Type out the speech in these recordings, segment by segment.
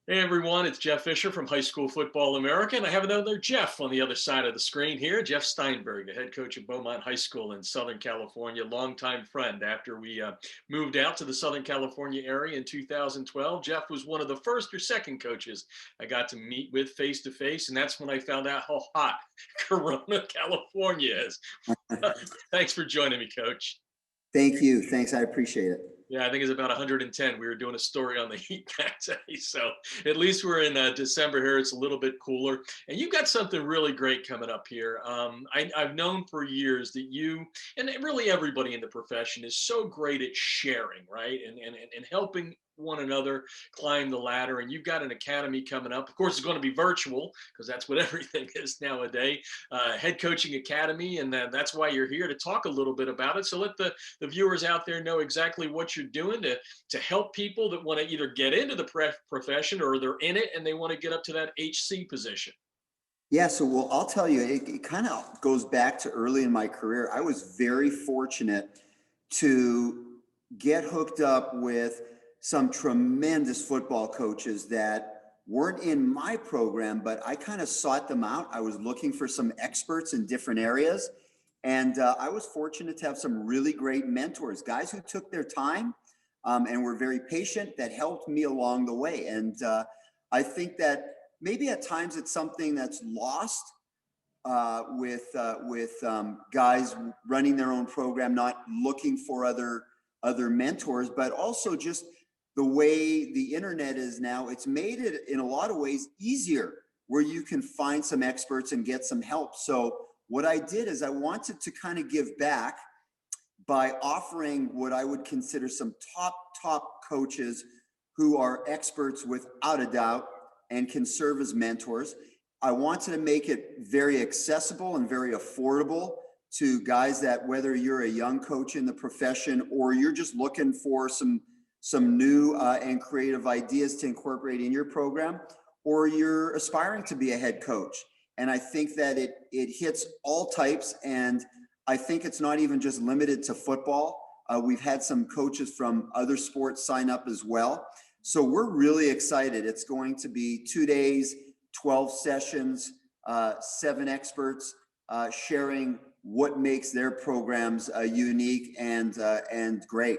Hey everyone, it's Jeff Fisher from High School Football America, and I have another Jeff on the other side of the screen here. Jeff Steinberg, the head coach of Beaumont High School in Southern California, longtime friend. After we moved out to the Southern California area in 2012, Jeff was one of the first or second coaches I got to meet with face to face, and that's when I found out how hot Corona, California is. Thanks for joining me, Coach. Thank you. Thanks. I appreciate it. Yeah, I think it's about 110. We were doing a story on the heat that day. So at least we're in December here. It's a little bit cooler. And you've got something really great coming up here. I've known for years that you and really everybody in the profession is so great at sharing, right? And helping one another climb the ladder. And you've got an academy coming up. Of course, it's going to be virtual because that's what everything is nowadays. Head coaching academy. And that's why you're here to talk a little bit about it. So let the viewers out there know exactly what you're doing to help people that want to either get into the profession or they're in it and they want to get up to that HC position. Yeah. So, well, I'll tell you, it kind of goes back to early in my career. I was very fortunate to get hooked up with some tremendous football coaches that weren't in my program, but I kind of sought them out. I was looking for some experts in different areas. And I was fortunate to have some really great mentors, guys who took their time and were very patient that helped me along the way. And I think that maybe at times it's something that's lost with guys running their own program, not looking for other mentors, but also just the way the internet is now. It's made it in a lot of ways easier where you can find some experts and get some help. So what I did is I wanted to kind of give back by offering what I would consider some top coaches who are experts without a doubt and can serve as mentors. I wanted to make it very accessible and very affordable to guys that, whether you're a young coach in the profession or you're just looking for some new and creative ideas to incorporate in your program, or you're aspiring to be a head coach. And I think that it hits all types, and I think it's not even just limited to football. We've had some coaches from other sports sign up as well. So we're really excited. It's going to be 2 days, 12 sessions, 7 experts sharing what makes their programs unique and great.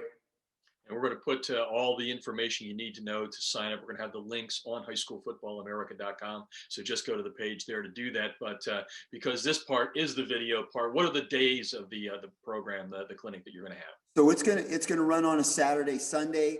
And we're going to put all the information you need to know to sign up. We're going to have the links on highschoolfootballamerica.com. So just go to the page there to do that. But because this part is the video part, what are the days of the program, the clinic that you're going to have? So it's gonna run on a Saturday, Sunday,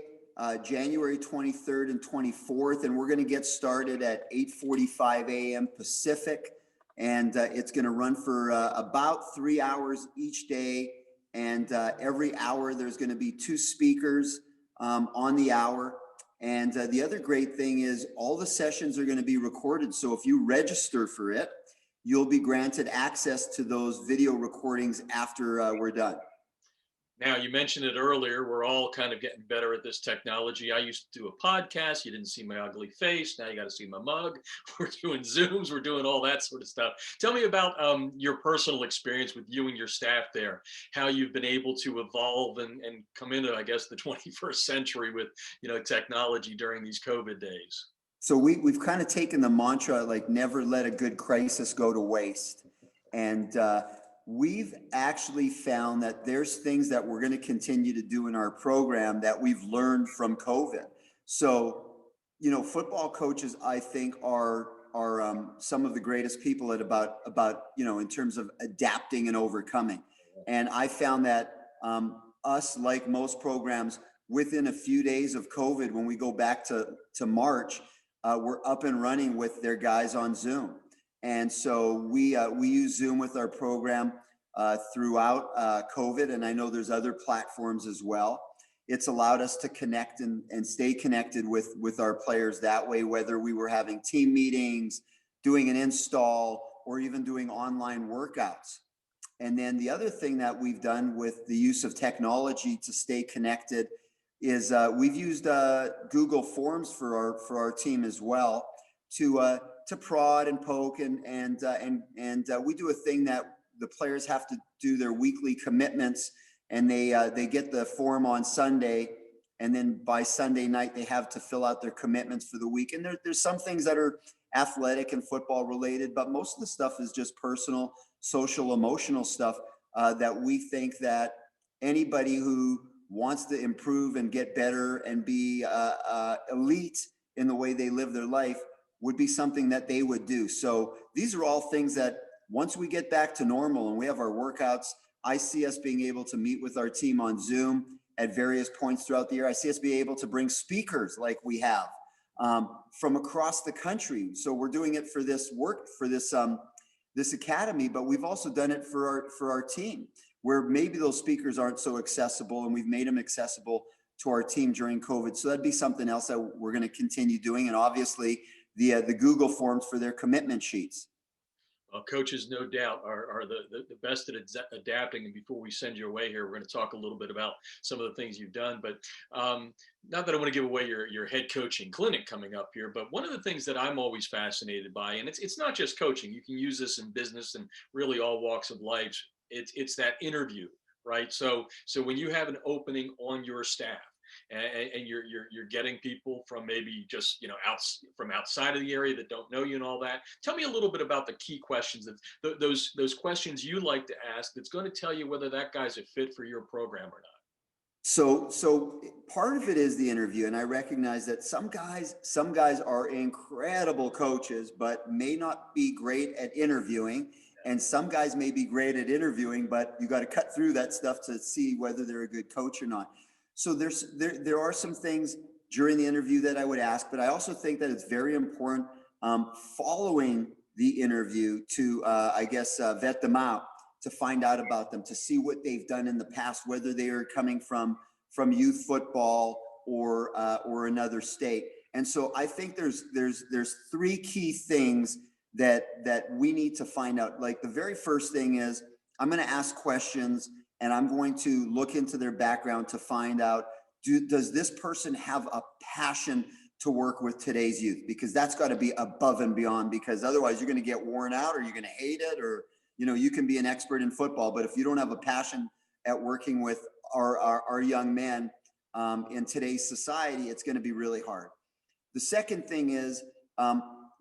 January 23rd and 24th, and we're gonna get started at 8:45 a.m. Pacific, and it's gonna run for about 3 hours each day. And every hour there's gonna be 2 speakers on the hour. And the other great thing is all the sessions are gonna be recorded. So if you register for it, you'll be granted access to those video recordings after we're done. Now, you mentioned it earlier. We're all kind of getting better at this technology. I used to do a podcast. You didn't see my ugly face. Now you got to see my mug. We're doing Zooms. We're doing all that sort of stuff. Tell me about your personal experience with you and your staff there, how you've been able to evolve and come into, I guess, the 21st century with, technology during these COVID days. So we've kind of taken the mantra like never let a good crisis go to waste. And we've actually found that there's things that we're going to continue to do in our program that we've learned from COVID. So, football coaches, I think, are some of the greatest people at about in terms of adapting and overcoming. And I found that us, like most programs, within a few days of COVID, when we go back to March, we're up and running with their guys on Zoom. And so we use Zoom with our program throughout COVID, and I know there's other platforms as well. It's allowed us to connect and stay connected with our players that way, whether we were having team meetings, doing an install, or even doing online workouts. And then the other thing that we've done with the use of technology to stay connected is we've used Google Forms for our team as well to prod and poke and we do a thing that the players have to do their weekly commitments, and they get the form on Sunday, And then by Sunday night, they have to fill out their commitments for the week. And there's some things that are athletic and football related, but most of the stuff is just personal, social, emotional stuff that we think that anybody who wants to improve and get better and be elite in the way they live their life would be something that they would do. So these are all things that once we get back to normal and we have our workouts, I see us being able to meet with our team on Zoom at various points throughout the year. I see us be able to bring speakers like we have from across the country. So we're doing it for this work, for this this academy, but we've also done it for our team, where maybe those speakers aren't so accessible, and we've made them accessible to our team during COVID. So that'd be something else that we're going to continue doing, and obviously the Google Forms for their commitment sheets. Coaches, no doubt, are the best at adapting. And before we send you away here, we're going to talk a little bit about some of the things you've done. But not that I want to give away your head coaching clinic coming up here, but one of the things that I'm always fascinated by, and it's not just coaching, you can use this in business and really all walks of life. It's that interview, right? So when you have an opening on your staff, and you're getting people from maybe just from outside of the area that don't know you and all that. Tell me a little bit about the key questions, that those questions you like to ask, that's going to tell you whether that guy's a fit for your program or not. So part of it is the interview, and I recognize that some guys are incredible coaches, but may not be great at interviewing. And some guys may be great at interviewing, but you got to cut through that stuff to see whether they're a good coach or not. So there are some things during the interview that I would ask, but I also think that it's very important following the interview to, vet them out, to find out about them, to see what they've done in the past, whether they are coming from youth football or another state. And so I think there's three key things that we need to find out. Like, the very first thing is, I'm going to ask questions, and I'm going to look into their background to find out, does this person have a passion to work with today's youth? Because that's got to be above and beyond, because otherwise you're going to get worn out, or you're going to hate it, or, you can be an expert in football, but if you don't have a passion at working with our young men in today's society, it's going to be really hard. The second thing is,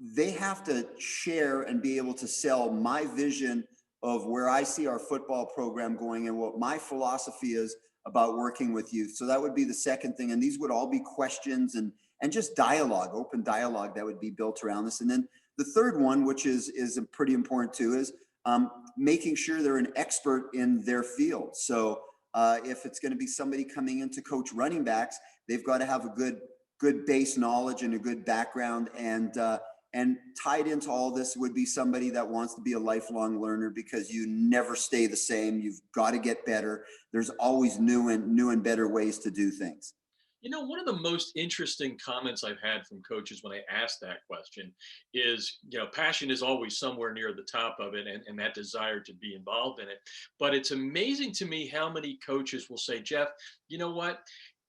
they have to share and be able to sell my vision of where I see our football program going and what my philosophy is about working with youth. So that would be the second thing. And these would all be questions and just dialogue, open dialogue that would be built around this. And then the third one, which is pretty important too, is making sure they're an expert in their field. So if it's going to be somebody coming in to coach running backs, they've got to have a good base knowledge and a good background, and tied into all this would be somebody that wants to be a lifelong learner, because you never stay the same. You've got to get better. There's always new and better ways to do things. One of the most interesting comments I've had from coaches when I ask that question is, passion is always somewhere near the top of it, and that desire to be involved in it. But it's amazing to me how many coaches will say, Jeff, you know what?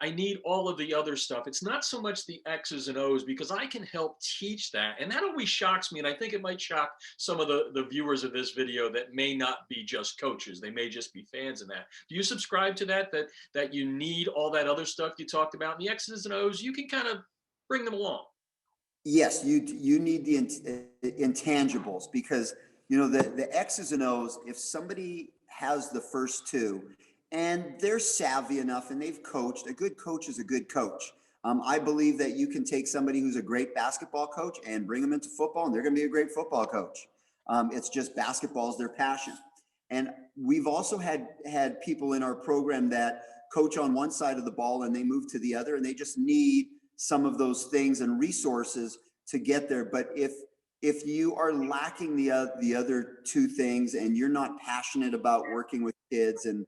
I need all of the other stuff. It's not so much the X's and O's, because I can help teach that. And that always shocks me. And I think it might shock some of the viewers of this video that may not be just coaches. They may just be fans of that. Do you subscribe to that you need all that other stuff you talked about? And the X's and O's, you can kind of bring them along. Yes, you need the intangibles, because the X's and O's, if somebody has the first two and they're savvy enough and they've coached, a good coach is a good coach. I believe that you can take somebody who's a great basketball coach and bring them into football, and they're going to be a great football coach. It's just basketball is their passion. And we've also had people in our program that coach on one side of the ball and they move to the other, and they just need some of those things and resources to get there. But if you are lacking the other two things, and you're not passionate about working with kids and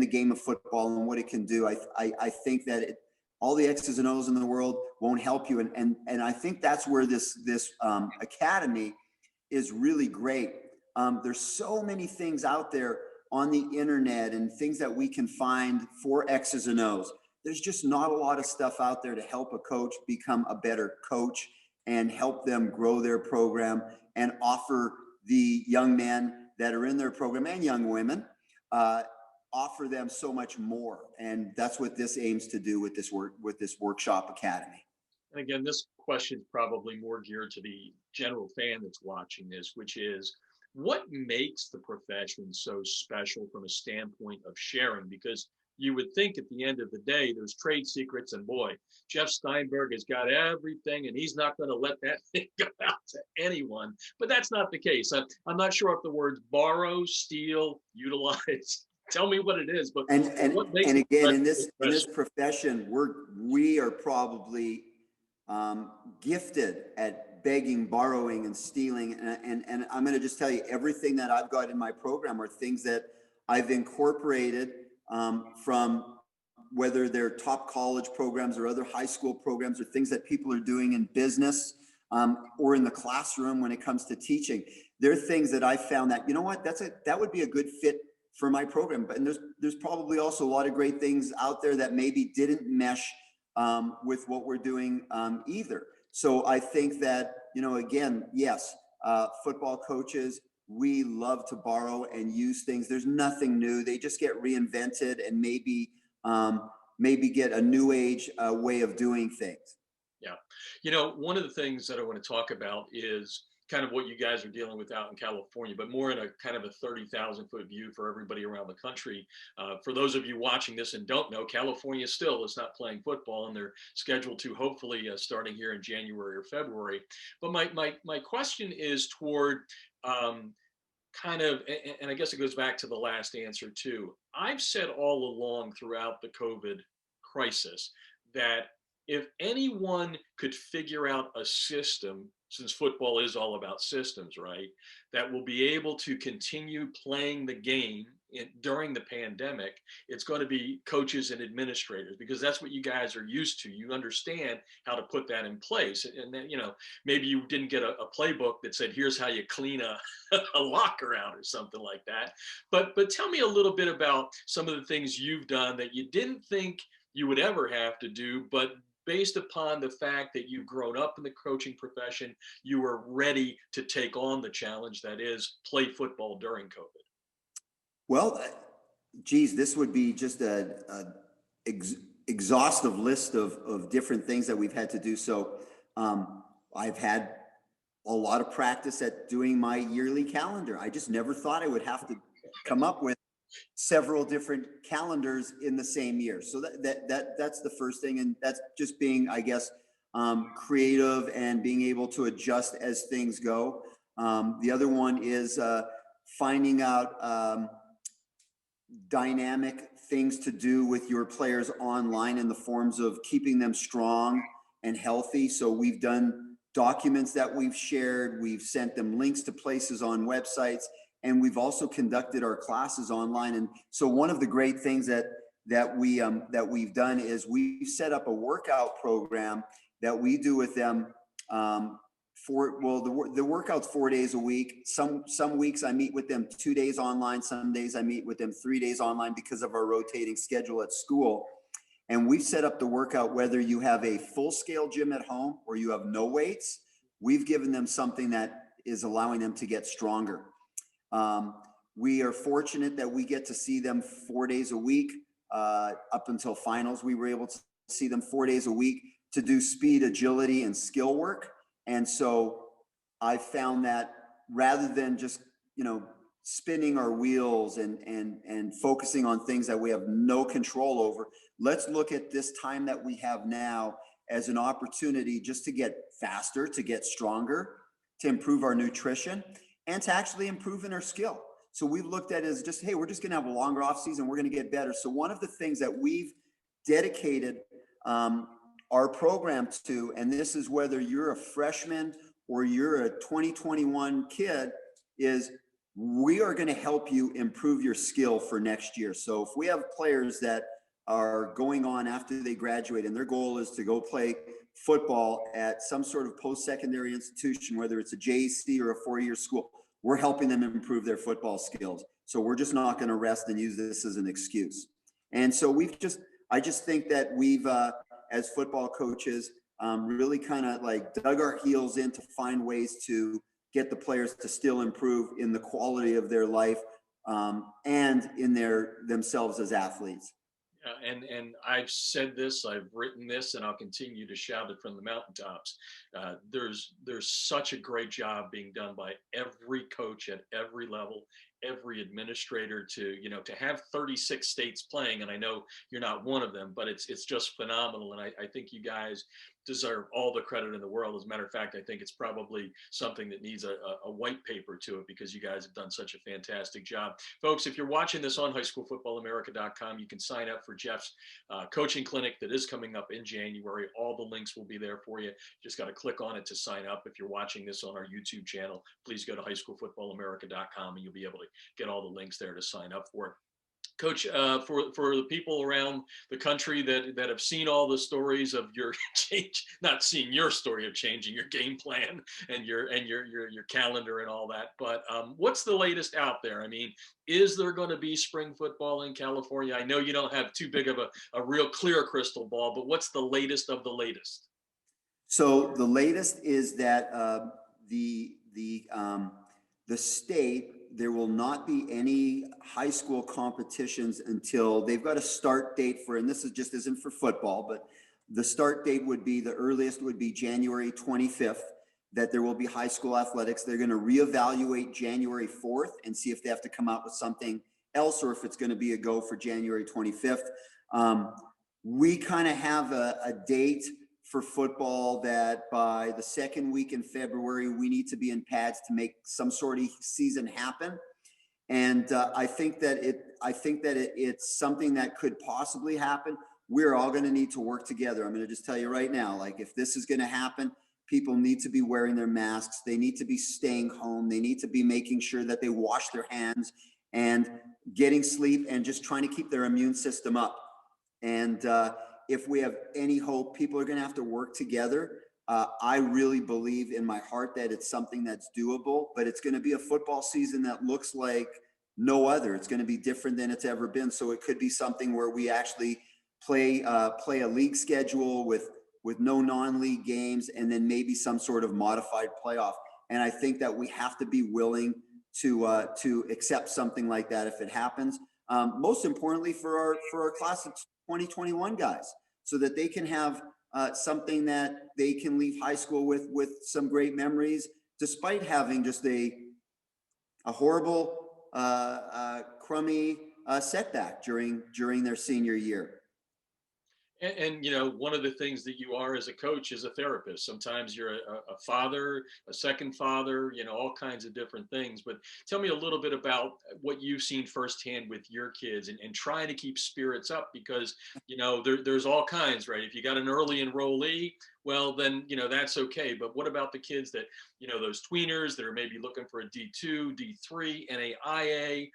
the game of football and what it can do, I think that all the X's and O's in the world won't help you. And I think that's where this academy is really great. There's so many things out there on the internet and things that we can find for X's and O's. There's just not a lot of stuff out there to help a coach become a better coach and help them grow their program and offer the young men that are in their program, and young women, offer them so much more. And that's what this aims to do with this workshop academy. And again, this question is probably more geared to the general fan that's watching this, which is what makes the profession so special from a standpoint of sharing? Because you would think at the end of the day, there's trade secrets, and boy, Jeff Steinberg has got everything, and he's not going to let that thing go out to anyone. But that's not the case. I'm not sure if the words borrow, steal, utilize. Tell me what it is, but what makes and again, in this this profession, we are probably gifted at begging, borrowing, and stealing. And I'm going to just tell you, everything that I've got in my program are things that I've incorporated from whether they're top college programs or other high school programs, or things that people are doing in business or in the classroom when it comes to teaching. There are things that I found that, you know what, that would be a good fit for my program. But there's probably also a lot of great things out there that maybe didn't mesh with what we're doing either. So I think that, again, yes, football coaches, we love to borrow and use things. There's nothing new. They just get reinvented and maybe get a new age way of doing things. Yeah. One of the things that I want to talk about is kind of what you guys are dealing with out in California, but more in a kind of a 30,000 foot view for everybody around the country. For those of you watching this and don't know, California still is not playing football, and they're scheduled to hopefully starting here in January or February. But my question is toward kind of, and I guess it goes back to the last answer too. I've said all along throughout the COVID crisis that if anyone could figure out a system, since football is all about systems, right, that will be able to continue playing the game during the pandemic, it's going to be coaches and administrators, because that's what you guys are used to. You understand how to put that in place. And then, maybe you didn't get a playbook that said, here's how you clean a locker out or something like that. But tell me a little bit about some of the things you've done that you didn't think you would ever have to do, but based upon the fact that you've grown up in the coaching profession, you were ready to take on the challenge that is play football during COVID. Well, geez, this would be just a exhaustive list of different things that we've had to do. So I've had a lot of practice at doing my yearly calendar. I just never thought I would have to come up with several different calendars in the same year. So that's the first thing. And that's just being, I guess, creative and being able to adjust as things go. The other one is finding out dynamic things to do with your players online in the forms of keeping them strong and healthy. So we've done documents that we've shared. We've sent them links to places on websites. And we've also conducted our classes online. And so one of the great things that we've done is we've set up a workout program that we do with them. The workout's 4 days a week. Some weeks I meet with them 2 days online. Some days I meet with them 3 days online because of our rotating schedule at school. And we've set up the workout whether you have a full-scale gym at home or you have no weights. We've given them something that is allowing them to get stronger. We are fortunate that we get to see them 4 days a week. Up until finals, we were able to see them 4 days a week to do speed, agility, and skill work. And so I found that rather than just, spinning our wheels and focusing on things that we have no control over, let's look at this time that we have now as an opportunity just to get faster, to get stronger, to improve our nutrition, and to actually improve in our skill. So we've looked at it as just, hey, we're just going to have a longer off season. We're going to get better. So one of the things that we've dedicated our program to, and this is whether you're a freshman or you're a 2021 kid, is we are going to help you improve your skill for next year. So if we have players that are going on after they graduate and their goal is to go play football at some sort of post-secondary institution, whether it's a JC or a four-year school, we're helping them improve their football skills. So we're just not going to rest and use this as an excuse. And so I just think that we've, as football coaches, really kind of like dug our heels in to find ways to get the players to still improve in the quality of their life and in themselves as athletes. And I've said this, I've written this, and I'll continue to shout it from the mountaintops. There's such a great job being done by every coach at every level, every administrator to have 36 states playing. And I know you're not one of them, but it's just phenomenal. And I think you guys deserve all the credit in the world. As a matter of fact, I think it's probably something that needs a white paper to it, because you guys have done such a fantastic job. Folks, if you're watching this on highschoolfootballamerica.com, you can sign up for Jeff's coaching clinic that is coming up in January. All the links will be there for you. Just got to click on it to sign up. If you're watching this on our YouTube channel, please go to highschoolfootballamerica.com and you'll be able to get all the links there to sign up for it. Coach, for the people around the country that have seen all the stories of your change, not seeing your story of changing your game plan and your calendar and all that, but what's the latest out there? I mean, is there going to be spring football in California? I know you don't have too big of a real clear crystal ball, but what's the latest of the latest? So the latest is that the state, there will not be any high school competitions until they've got a start date for, and this is just isn't for football, but the start date would be, the earliest would be January 25th, that there will be high school athletics. They're going to reevaluate January 4th and see if they have to come out with something else, or if it's going to be a go for January 25th. We kind of have a date for football that by the second week in February, we need to be in pads to make some sort of season happen. And I think that it's something that could possibly happen. We're all going to need to work together. I'm going to just tell you right now, like, if this is going to happen, people need to be wearing their masks. They need to be staying home. They need to be making sure that they wash their hands and getting sleep and just trying to keep their immune system up. And if we have any hope, people are going to have to work together. I really believe in my heart that it's something that's doable, but it's going to be a football season that looks like no other. It's going to be different than it's ever been. So it could be something where we actually play a league schedule with no non-league games, and then maybe some sort of modified playoff. And I think that we have to be willing to accept something like that if it happens. Most importantly for our class of 2021 guys, so that they can have something that they can leave high school with some great memories, despite having just a horrible, crummy setback during their senior year. And one of the things that you are as a coach is a therapist. Sometimes you're a father, a second father, all kinds of different things. But tell me a little bit about what you've seen firsthand with your kids, and trying to keep spirits up, because there's all kinds, right? If you got an early enrollee, well, then that's okay. But what about the kids that those tweeners that are maybe looking for a D2, D3, NAIA,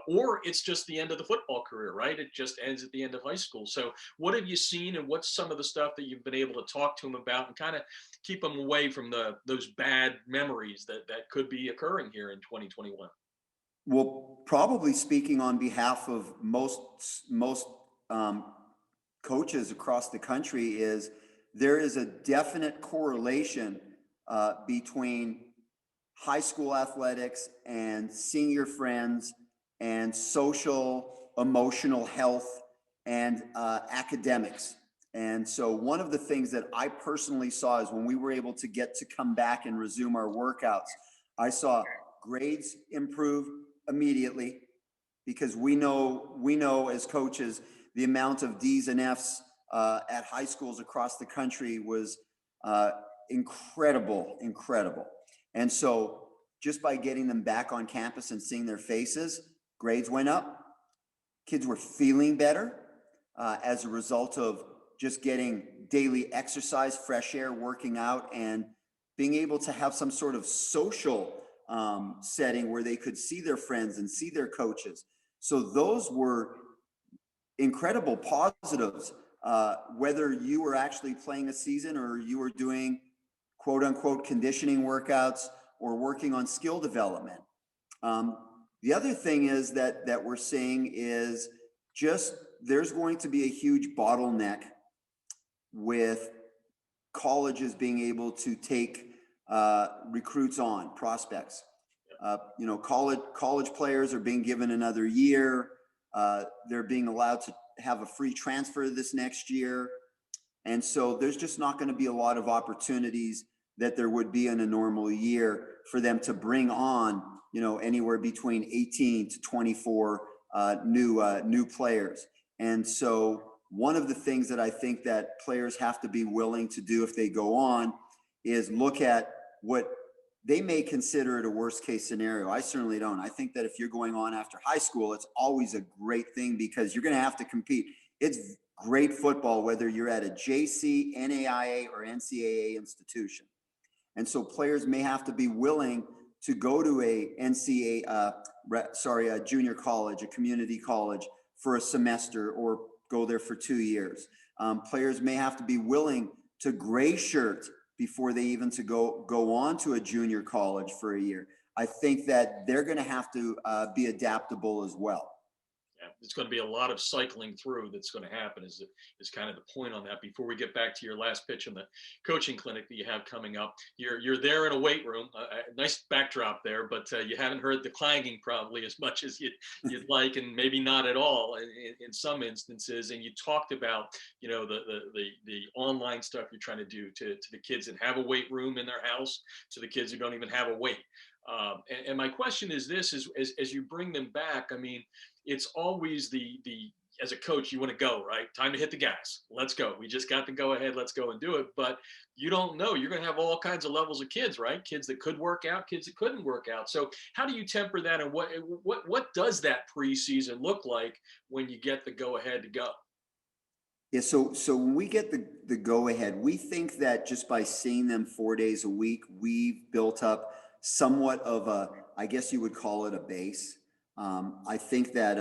or it's just the end of the football career, right? It just ends at the end of high school. So what have you seen, and what's some of the stuff that you've been able to talk to them about and kind of keep them away from those bad memories that could be occurring here in 2021? Well, probably speaking on behalf of most coaches across the country, is there is a definite correlation between high school athletics and seeing friends and social, emotional health and academics. And so one of the things that I personally saw is when we were able to get to come back and resume our workouts, I saw grades improve immediately, because we know as coaches the amount of D's and F's at high schools across the country was incredible. And so just by getting them back on campus and seeing their faces, grades went up. Kids were feeling better as a result of just getting daily exercise, fresh air, working out, and being able to have some sort of social setting where they could see their friends and see their coaches. So those were incredible positives, whether you were actually playing a season or you were doing quote unquote conditioning workouts or working on skill development. The other thing is that we're seeing is just there's going to be a huge bottleneck with colleges being able to take recruits on, prospects. college players are being given another year. They're being allowed to have a free transfer this next year. And so there's just not going to be a lot of opportunities that there would be in a normal year for them to bring on, anywhere between 18 to 24 new players. And so one of the things that I think that players have to be willing to do if they go on is look at what they may consider it a worst case scenario. I certainly don't. I think that if you're going on after high school, it's always a great thing because you're going to have to compete. It's great football, whether you're at a JC, NAIA, or NCAA institution. And so players may have to be willing to go to a junior college, a community college for a semester, or go there for 2 years. Players may have to be willing to gray shirt before they even go on to a junior college for a year. I think that they're going to have to be adaptable as well. Yeah, it's going to be a lot of cycling through that's going to happen is kind of the point on that. Before we get back to your last pitch in the coaching clinic that you have coming up, you're there in a weight room, nice backdrop there, but you haven't heard the clanging probably as much as you'd like, and maybe not at all in some instances. And you talked about the online stuff you're trying to do to the kids that have a weight room in their house, to the kids who don't even have a weight. And my question is this: as you bring them back, I mean, it's always the as a coach, you want to go, right? Time to hit the gas. Let's go. We just got to go ahead. Let's go and do it. But you don't know. You're going to have all kinds of levels of kids, right? Kids that could work out, kids that couldn't work out. So how do you temper that? And what does that preseason look like when you get the go ahead to go? Yeah, so when we get the go ahead, we think that just by seeing them 4 days a week, we've built up somewhat of I guess you would call it a base. I think that,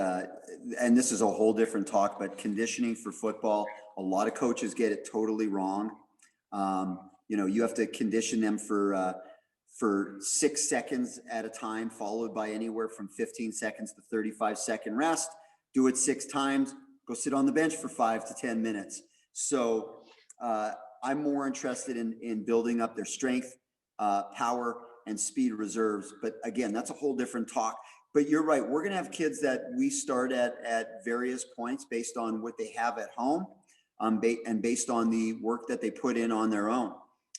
and this is a whole different talk, but conditioning for football, a lot of coaches get it totally wrong. You have to condition them for 6 seconds at a time, followed by anywhere from 15 seconds to 35-second rest. Do it 6 times, go sit on the bench for 5 to 10 minutes. So I'm more interested in building up their strength, power, and speed reserves. But again, that's a whole different talk. But you're right. We're going to have kids that we start at various points based on what they have at home, and based on the work that they put in on their own.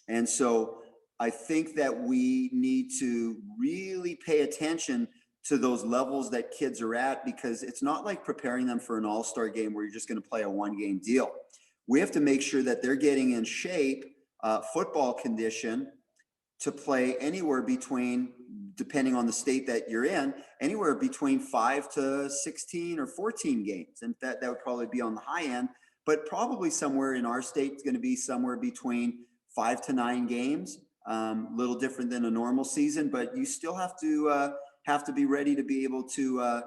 And so I think that we need to really pay attention to those levels that kids are at, because it's not like preparing them for an all-star game where you're just going to play a one-game deal. We have to make sure that they're getting in shape, football condition, to play anywhere between, depending on the state that you're in, anywhere between 5 to 16 or 14 games. And that would probably be on the high end, but probably somewhere in our state is going to be somewhere between 5 to 9 games. Little different than a normal season, but you still have to be ready to be able to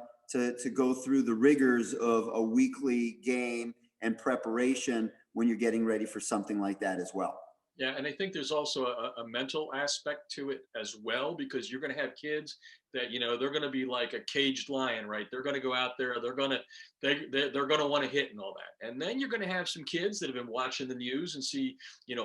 go through the rigors of a weekly game and preparation when you're getting ready for something like that as well. Yeah, and I think there's also a mental aspect to it as well, because you're going to have kids that they're going to be like a caged lion, right? They're going to go out there, they're going to want to hit and all that, and then you're going to have some kids that have been watching the news and see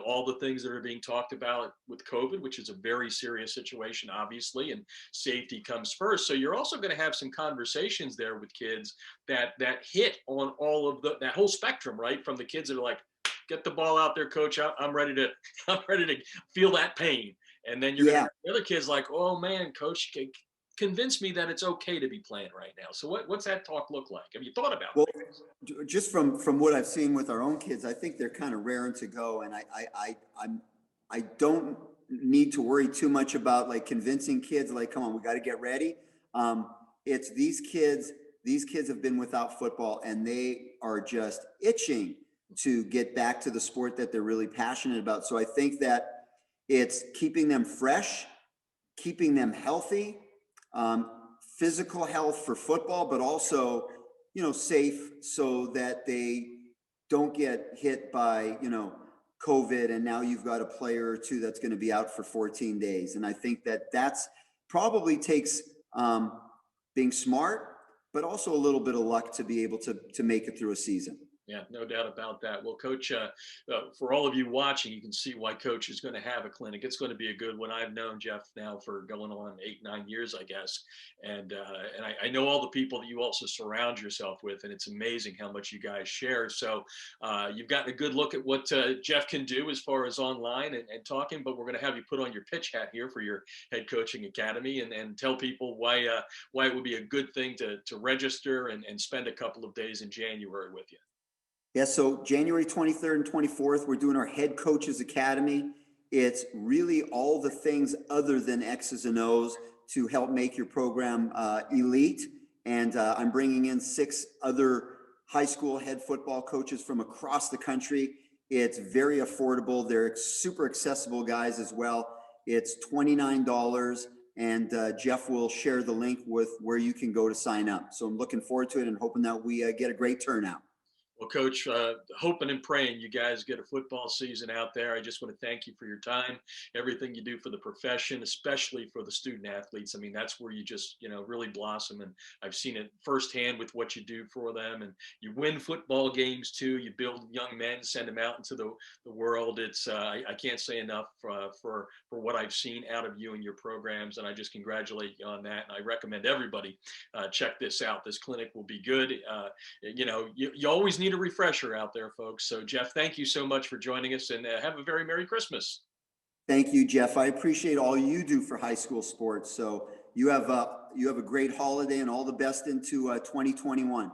all the things that are being talked about with COVID, which is a very serious situation, obviously, and safety comes first. So you're also going to have some conversations there with kids that hit on all of that whole spectrum, right? From the kids that are like, get the ball out there, coach. I'm ready to feel that pain. And then you're going to have the other kids like, oh man, coach, convince me that it's okay to be playing right now. So what's that talk look like? Have you thought about that? Just from what I've seen with our own kids, I think they're kind of raring to go. And I don't need to worry too much about like convincing kids, like, come on, we got to get ready. It's these kids have been without football and they are just itching to get back to the sport that they're really passionate about. So I think that it's keeping them fresh, keeping them healthy, physical health for football, but also, safe so that they don't get hit by, COVID. And now you've got a player or two that's going to be out for 14 days. And I think that that's probably takes being smart, but also a little bit of luck to be able to make it through a season. Yeah, no doubt about that. Well, Coach, for all of you watching, you can see why Coach is going to have a clinic. It's going to be a good one. I've known Jeff now for going on 8, 9 years, I guess, and I know all the people that you also surround yourself with, and it's amazing how much you guys share. So you've gotten a good look at what Jeff can do as far as online and talking. But we're going to have you put on your pitch hat here for your head coaching academy and tell people why it would be a good thing to register and spend a couple of days in January with you. Yeah, so January 23rd and 24th, we're doing our Head Coaches Academy. It's really all the things other than X's and O's to help make your program elite. And I'm bringing in 6 other high school head football coaches from across the country. It's very affordable. They're super accessible guys as well. It's $29, and Jeff will share the link with where you can go to sign up. So I'm looking forward to it and hoping that we get a great turnout. Well, Coach, hoping and praying you guys get a football season out there. I just want to thank you for your time, everything you do for the profession, especially for the student athletes. I mean, that's where you just, really blossom. And I've seen it firsthand with what you do for them. And you win football games too. You build young men, send them out into the world. It's I can't say enough for what I've seen out of you and your programs. And I just congratulate you on that. And I recommend everybody check this out. This clinic will be good. You always need a refresher out there, folks. So, Jeff, thank you so much for joining us, and have a very Merry Christmas. Thank you, Jeff. I appreciate all you do for high school sports. So you have a great holiday and all the best into 2021.